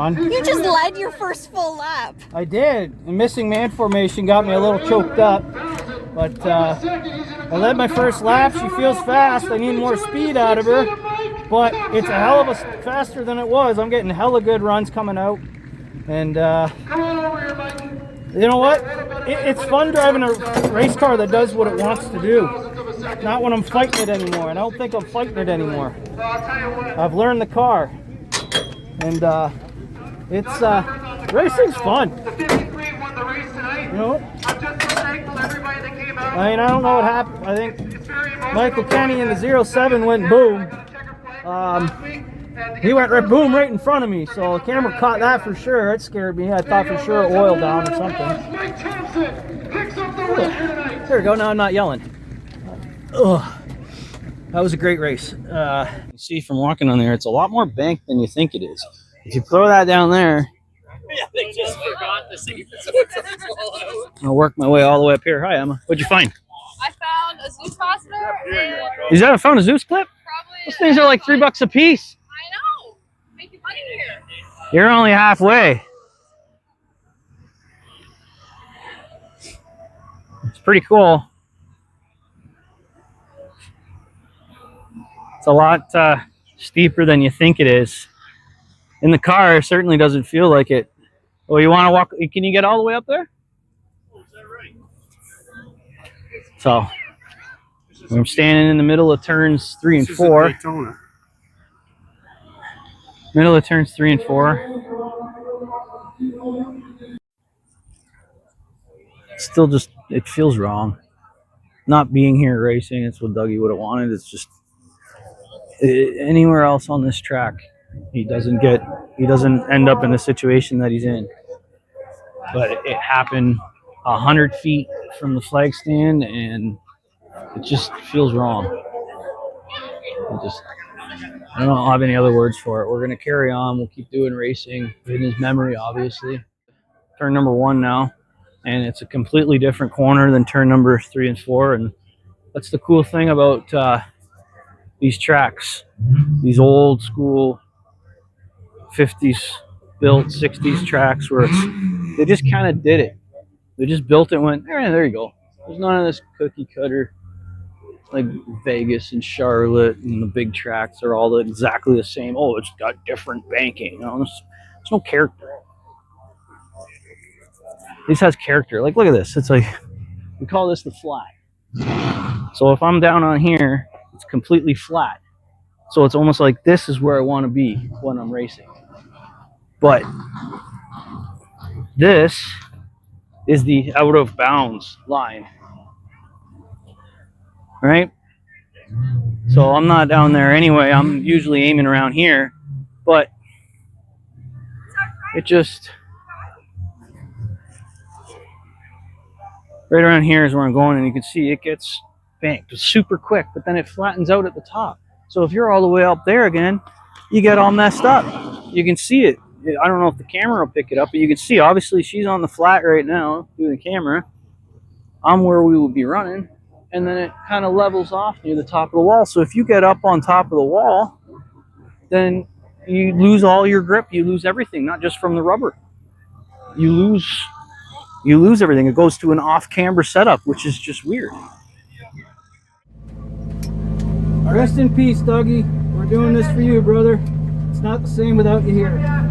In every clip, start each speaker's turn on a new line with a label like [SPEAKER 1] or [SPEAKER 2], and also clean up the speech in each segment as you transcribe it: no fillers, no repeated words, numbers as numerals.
[SPEAKER 1] on.
[SPEAKER 2] You just led your first full lap.
[SPEAKER 1] I did. And missing man formation got me a little choked up. But I led my first lap. She feels fast. I need more speed out of her. But it's a hell of a faster than it was. I'm getting hella good runs coming out. And you know what? It's fun driving a race car that does what it wants to do. Not when I'm fighting it anymore. I don't think I'm fighting it anymore. I've learned the car. And it's racing's fun. You know? I mean, I don't know what happened. I think Michael Kenny in the 07 went boom. He went right boom right in front of me, so the camera caught that for sure. It scared me. I thought for sure it oiled down or something. There we go. Now I'm not yelling. Ugh. That was a great race. You see from walking on there, it's a lot more banked than you think it is. If you throw that down there,
[SPEAKER 3] Yeah, they just forgot to see
[SPEAKER 1] I'll work my way all the way up here. Hi, Emma. What'd you find?
[SPEAKER 4] I found a Zeus capacitor and
[SPEAKER 1] Is that found a Zeus clip?
[SPEAKER 4] probably.
[SPEAKER 1] Those things are like $3 a piece.
[SPEAKER 4] I know. Making money here.
[SPEAKER 1] You're only halfway. It's pretty cool. It's a lot steeper than you think it is. In the car, it certainly doesn't feel like it. Oh, you want to walk? Can you get all the way up there? So, I'm standing in the middle of turns 3 and 4. Middle of turns 3 and 4. Still just, it feels wrong. Not being here racing, it's what Dougie would have wanted. It's just, anywhere else on this track, he doesn't end up in the situation that he's in. But it happened 100 feet from the flag stand, and it just feels wrong. I don't have any other words for it. We're going to carry on. We'll keep doing racing in his memory, obviously. Turn number 1 now, and it's a completely different corner than turn number 3 and 4. And that's the cool thing about these tracks, these old school 50s built 60s tracks where they just kind of did it. They just built it and went, there you go. There's none of this cookie cutter like Vegas and Charlotte and the big tracks are all exactly the same. Oh, it's got different banking. You know, there's no character. This has character. Like, look at this. It's like, we call this the flat. So if I'm down on here, it's completely flat. So it's almost like this is where I want to be when I'm racing. But this is the out of bounds line. Right? So I'm not down there anyway. I'm usually aiming around here. But it just... right around here is where I'm going, and you can see it gets banked super quick, but then it flattens out at the top. So if you're all the way up there again, you get all messed up. You can see it. I don't know if the camera will pick it up, but you can see, obviously, she's on the flat right now through the camera. I'm where we would be running, and then it kind of levels off near the top of the wall. So if you get up on top of the wall, then you lose all your grip. You lose everything, not just from the rubber. You lose everything. It goes to an off-camber setup, which is just weird. Rest in peace, Dougie. We're doing this for you, brother. It's not the same without you here.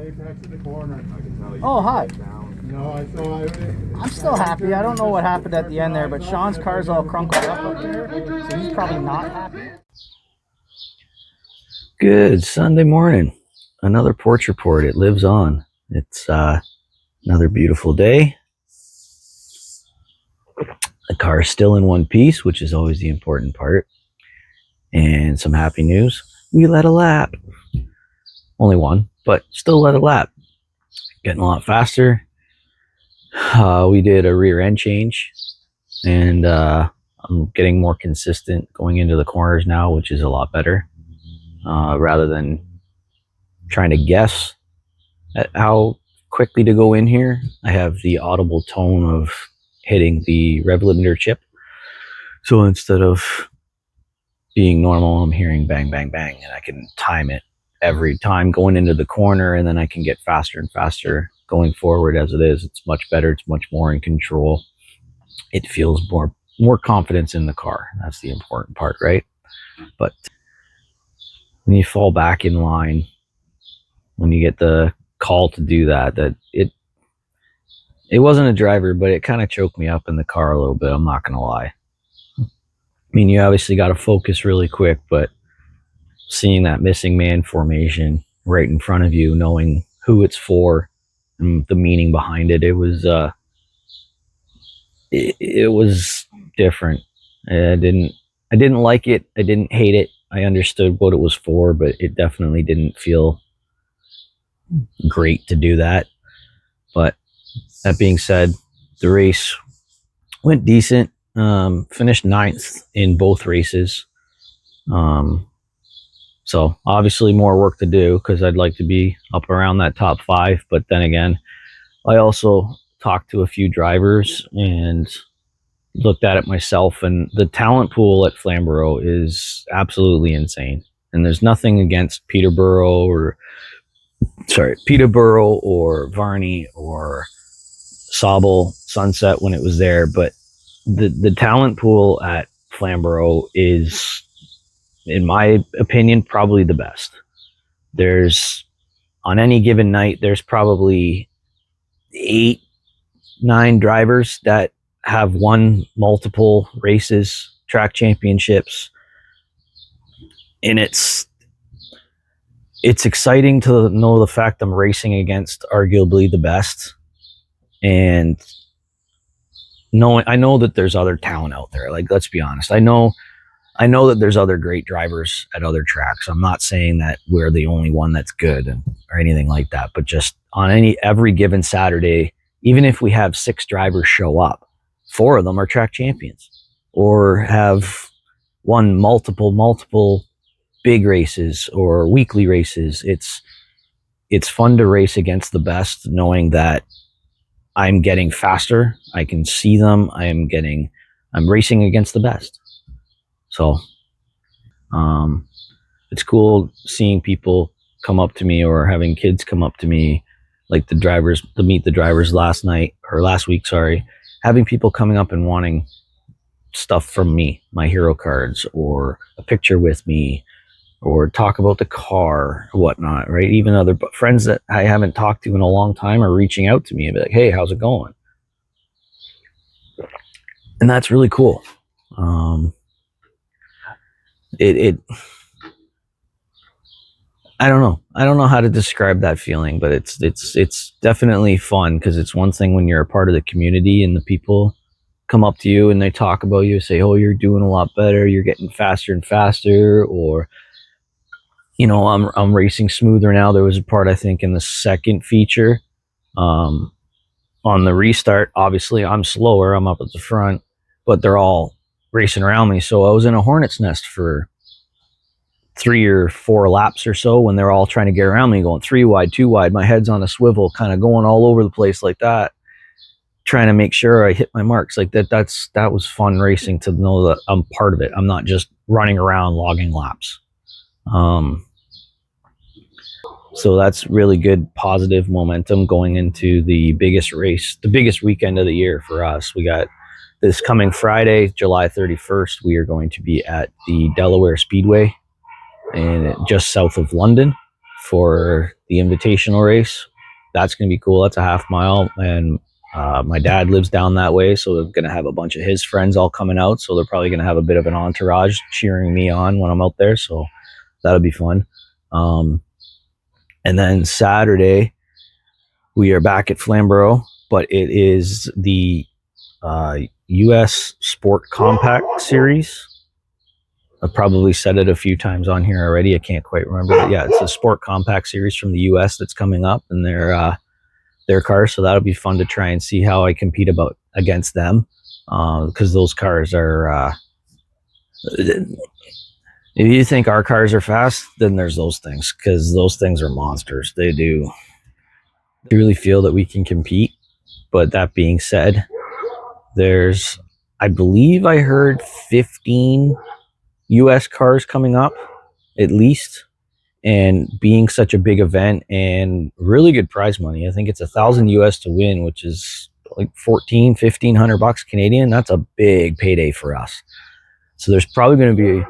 [SPEAKER 5] Apex in the corner. I can tell you.
[SPEAKER 6] Oh, hi.
[SPEAKER 5] No, I saw it.
[SPEAKER 6] I'm still happy. I don't know what happened at the end there, but Sean's car's all crunkled up there, so he's probably not happy.
[SPEAKER 1] Good Sunday morning. Another porch report. It lives on. It's another beautiful day. The car is still in one piece, which is always the important part. And some happy news. We led a lap. Only one, but still led a lap. Getting a lot faster. We did a rear end change, and I'm getting more consistent going into the corners now, which is a lot better. Rather than trying to guess at how quickly to go in here, I have the audible tone of hitting the rev limiter chip. So instead of being normal, I'm hearing bang, bang, bang, and I can time it every time going into the corner, and then I can get faster and faster going forward as it is. It's much better. It's much more in control. It feels more confidence in the car. That's the important part, right? But when you fall back in line, when you get the call to do that it wasn't a driver, but it kind of choked me up in the car a little bit. I'm not going to lie. I mean, you obviously got to focus really quick, but seeing that missing man formation right in front of you, knowing who it's for and the meaning behind it, it was different. I didn't like it. I didn't hate it. I understood what it was for, but it definitely didn't feel great to do that. But that being said, the race went decent. Finished 9th in both races. So obviously more work to do because I'd like to be up around that top 5. But then again, I also talked to a few drivers and looked at it myself, and the talent pool at Flamboro is absolutely insane. And there's nothing against Peterborough or Varney or Sauble, Sunset when it was there, but the talent pool at Flamboro is, in my opinion, probably the best. There's, on any given night, there's probably 8-9 drivers that have won multiple races, track championships, and it's exciting to know the fact I'm racing against arguably the best, and I know that there's other talent out there. Like, let's be honest. I know that there's other great drivers at other tracks. I'm not saying that we're the only one that's good or anything like that, but just on every given Saturday, even if we have 6 drivers show up, 4 of them are track champions or have won multiple big races or weekly races. It's fun to race against the best, knowing that I'm getting faster. I can see them. I'm racing against the best. So it's cool seeing people come up to me or having kids come up to me, like the meet the drivers last week, having people coming up and wanting stuff from me, my hero cards or a picture with me, or talk about the car or whatnot, right? Even other friends that I haven't talked to in a long time are reaching out to me and be like, hey, how's it going? And that's really cool. I don't know how to describe that feeling, but it's definitely fun, because it's one thing when you're a part of the community and the people come up to you and they talk about you, say, oh, you're doing a lot better, you're getting faster and faster, or I'm racing smoother now. There was a part, I think, in the second feature, on the restart. Obviously, I'm slower. I'm up at the front, but they're all racing around me. So I was in a hornet's nest for 3 or 4 laps or so when they're all trying to get around me, going 3 wide, 2 wide. My head's on a swivel, kind of going all over the place like that, trying to make sure I hit my marks like that. That was fun racing, to know that I'm part of it. I'm not just running around logging laps. So that's really good, positive momentum going into the biggest race, the biggest weekend of the year for us. We got this coming Friday, July 31st. We are going to be at the Flamboro Speedway, and just south of London, for the invitational race. That's going to be cool. That's a half mile, and my dad lives down that way, so we're going to have a bunch of his friends all coming out, so they're probably going to have a bit of an entourage cheering me on when I'm out there, so that'll be fun. And then Saturday, we are back at Flamboro, but it is the U.S. Sport Compact Series. I've probably said it a few times on here already. I can't quite remember, but yeah, it's a Sport Compact Series from the U.S. that's coming up, and their cars, so that'll be fun to try and see how I compete against them, because those cars are if you think our cars are fast, then there's those things, because those things are monsters. They really feel that we can compete. But that being said, there's, I believe I heard 15 US cars coming up at least, and being such a big event and really good prize money. I think it's $1,000 US to win, which is like $1,500 Canadian. That's a big payday for us. So there's probably going to be,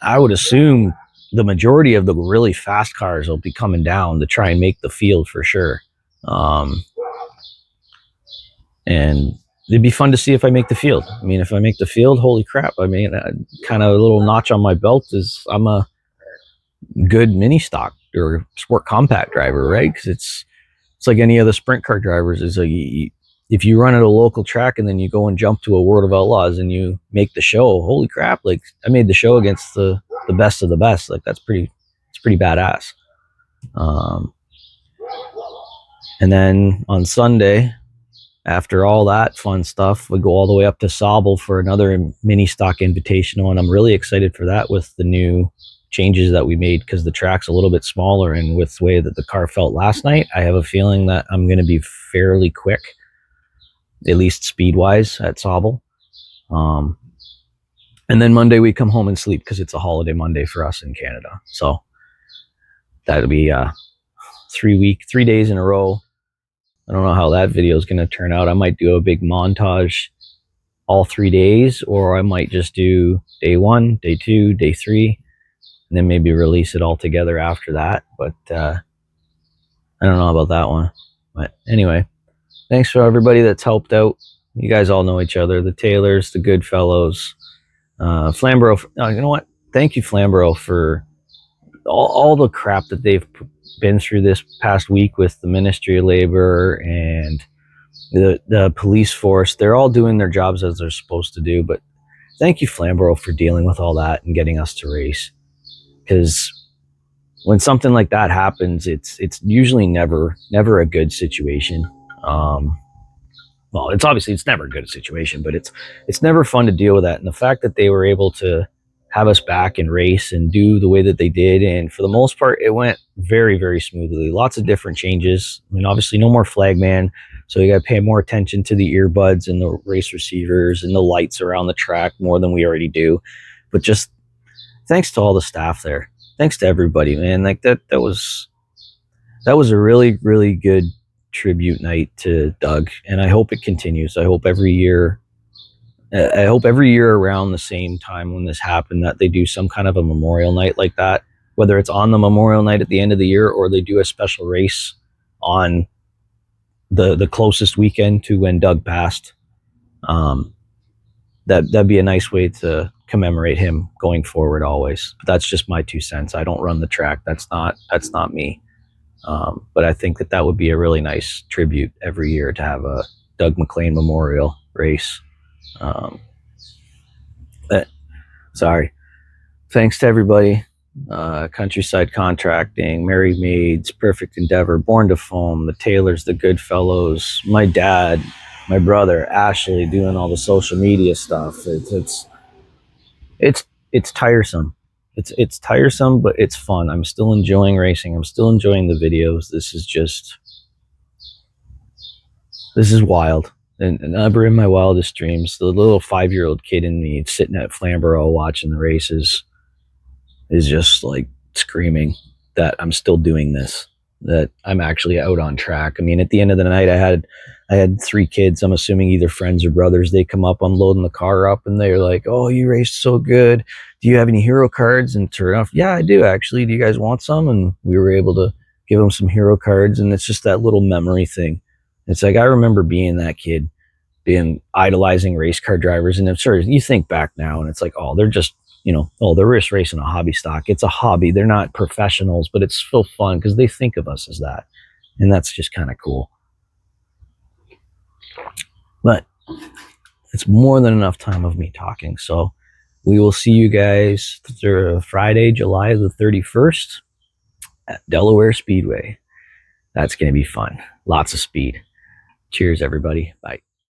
[SPEAKER 1] I would assume, the majority of the really fast cars will be coming down to try and make the field for sure. And it'd be fun to see if I make the field. I mean, if I make the field, holy crap. I mean, kind of a little notch on my belt is I'm a good mini stock or sport compact driver, right? Because it's like any other sprint car drivers. Is like, if you run at a local track and then you go and jump to a World of Outlaws and you make the show, holy crap, like I made the show against the best of the best. Like it's pretty badass. And then on Sunday, after all that fun stuff, we go all the way up to Sauble for another mini stock invitational, and I'm really excited for that with the new changes that we made, because the track's a little bit smaller, and with the way that the car felt last night, I have a feeling that I'm going to be fairly quick, at least speed-wise, at Sauble. And then Monday we come home and sleep, because it's a holiday Monday for us in Canada. So that'll be 3 days in a row. I don't know how that video is going to turn out. I might do a big montage all 3 days, or I might just do day 1, day 2, day 3, and then maybe release it all together after that. But I don't know about that one. But anyway, thanks for everybody that's helped out. You guys all know each other. The Taylors, the Goodfellows, Flamboro. You know what? Thank you, Flamboro, for all the crap that they've been through this past week with the Ministry of Labor and the police force. They're all doing their jobs as they're supposed to do, but thank you, Flamboro, for dealing with all that and getting us to race, because when something like that happens, it's usually never a good situation. Well, it's never a good situation, but it's never fun to deal with that. And the fact that they were able to have us back and race and do the way that they did, and for the most part, it went very, very smoothly. Lots of different changes. I mean, obviously no more flagman, so you got to pay more attention to the earbuds and the race receivers and the lights around the track more than we already do. But just thanks to all the staff there. Thanks to everybody, man. Like that was a really, really good tribute night to Doug, and I hope it continues. I hope every year around the same time when this happened, that they do some kind of a memorial night like that, whether it's on the memorial night at the end of the year, or they do a special race on the closest weekend to when Doug passed. That'd be a nice way to commemorate him going forward always. But that's just my 2 cents. I don't run the track. That's not me. But I think that would be a really nice tribute every year to have a Doug Maclean memorial race. Sorry. Thanks to everybody. Countryside Contracting, Merry Maids, Perfect Endeavor, Born to Foam, the Taylors, the Goodfellows, my dad, my brother, Ashley, doing all the social media stuff. It's tiresome. It's tiresome, but it's fun. I'm still enjoying racing. I'm still enjoying the videos. This is wild. And never in my wildest dreams, the little 5-year-old kid in me sitting at Flamboro watching the races is just like screaming that I'm still doing this, that I'm actually out on track. I mean, at the end of the night, I had 3 kids, I'm assuming either friends or brothers. They come up, unloading the car up, and they're like, "Oh, you raced so good. do you have any hero cards? And sure enough, yeah, I do actually. Do you guys want some? And we were able to give them some hero cards. And it's just that little memory thing. It's like, I remember being that kid, being idolizing race car drivers. And I'm sure you think back now and it's like, oh, they're just, they're just racing a hobby stock. It's a hobby. They're not professionals, but it's still fun because they think of us as that. And that's just kind of cool. But it's more than enough time of me talking. So we will see you guys Friday, July the 31st at Delaware Speedway. That's going to be fun. Lots of speed. Cheers, everybody. Bye.